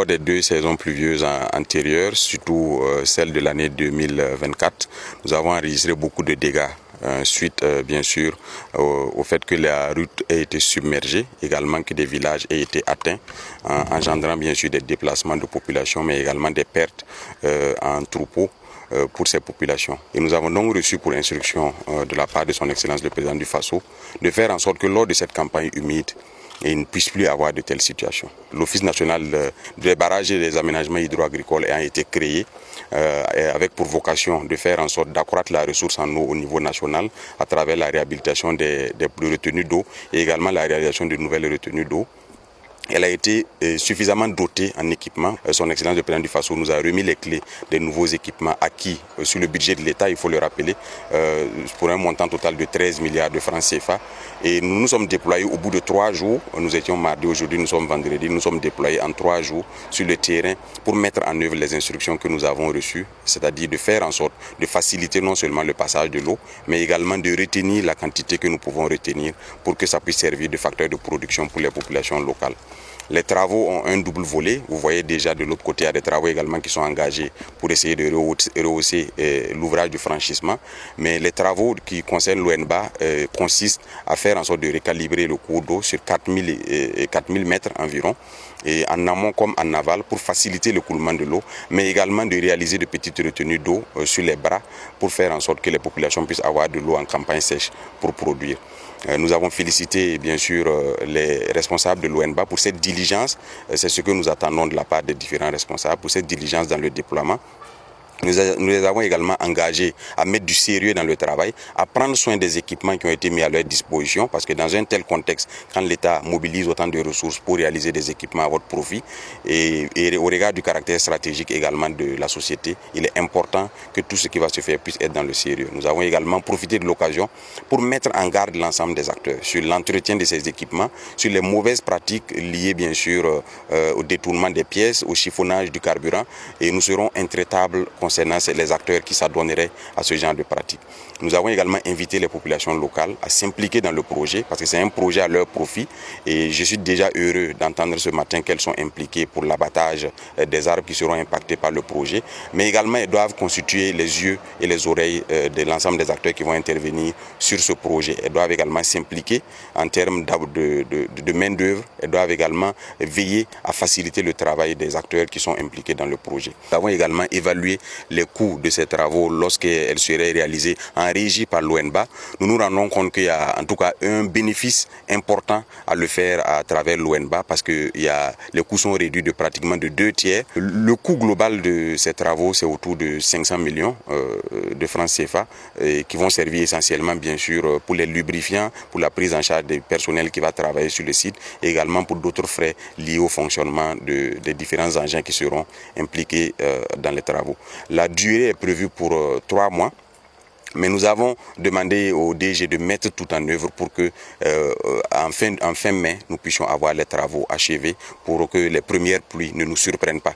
Des deux saisons pluvieuses antérieures, surtout celle de l'année 2024, nous avons enregistré beaucoup de dégâts. Suite bien sûr au fait que la route ait été submergée, également que des villages aient été atteints, engendrant bien sûr des déplacements de population, mais également des pertes en troupeaux pour ces populations. Et nous avons donc reçu pour instruction de la part de son Excellence le Président du Faso de faire en sorte que lors de cette campagne humide, il ne puisse plus avoir de telles situations. L'Office national des barrages et des aménagements hydro-agricoles ayant été créé avec pour vocation de faire en sorte d'accroître la ressource en eau au niveau national à travers la réhabilitation des retenues d'eau et également la réalisation de nouvelles retenues d'eau. Elle a été suffisamment dotée en équipement. Son Excellence le Président du Faso nous a remis les clés des nouveaux équipements acquis sur le budget de l'État, il faut le rappeler, pour un montant total de 13 milliards de francs CFA. Et nous nous sommes déployés au bout de 3 jours. Nous étions mardi, aujourd'hui nous sommes vendredi. Nous sommes déployés en 3 jours sur le terrain pour mettre en œuvre les instructions que nous avons reçues, c'est-à-dire de faire en sorte de faciliter non seulement le passage de l'eau, mais également de retenir la quantité que nous pouvons retenir pour que ça puisse servir de facteur de production pour les populations locales. Les travaux ont un double volet. Vous voyez déjà de l'autre côté, il y a des travaux également qui sont engagés pour essayer de rehausser l'ouvrage de franchissement. Mais les travaux qui concernent l'ONBA consistent à faire en sorte de récalibrer le cours d'eau sur 4000 mètres environ, et en amont comme en aval, pour faciliter le coulement de l'eau, mais également de réaliser de petites retenues d'eau sur les bras pour faire en sorte que les populations puissent avoir de l'eau en campagne sèche pour produire. Nous avons félicité bien sûr les responsables de l'ONBA pour cette diligence. C'est ce que nous attendons de la part des différents responsables, pour cette diligence dans le déploiement. Nous les avons également engagés à mettre du sérieux dans le travail, à prendre soin des équipements qui ont été mis à leur disposition, parce que dans un tel contexte, quand l'État mobilise autant de ressources pour réaliser des équipements à votre profit, et au regard du caractère stratégique également de la société, il est important que tout ce qui va se faire puisse être dans le sérieux. Nous avons également profité de l'occasion pour mettre en garde l'ensemble des acteurs sur l'entretien de ces équipements, sur les mauvaises pratiques liées bien sûr au détournement des pièces, au chiffonnage du carburant, et nous serons intraitables concernant les acteurs qui s'adonneraient à ce genre de pratiques. Nous avons également invité les populations locales à s'impliquer dans le projet, parce que c'est un projet à leur profit, et je suis déjà heureux d'entendre ce matin qu'elles sont impliquées pour l'abattage des arbres qui seront impactés par le projet, mais également elles doivent constituer les yeux et les oreilles de l'ensemble des acteurs qui vont intervenir sur ce projet. Elles doivent également s'impliquer en termes de main-d'œuvre, elles doivent également veiller à faciliter le travail des acteurs qui sont impliqués dans le projet. Nous avons également évalué les coûts de ces travaux lorsqu'elles seraient réalisées en régie par l'ONBA. Nous nous rendons compte qu'il y a en tout cas un bénéfice important à le faire à travers l'ONBA, parce que les coûts sont réduits de pratiquement de 2/3. Le coût global de ces travaux, c'est autour de 500 millions de francs CFA, qui vont servir essentiellement bien sûr pour les lubrifiants, pour la prise en charge des personnels qui va travailler sur le site, et également pour d'autres frais liés au fonctionnement des différents engins qui seront impliqués dans les travaux. La durée est prévue pour 3 mois. Mais nous avons demandé au DG de mettre tout en œuvre pour que en fin mai, nous puissions avoir les travaux achevés pour que les premières pluies ne nous surprennent pas.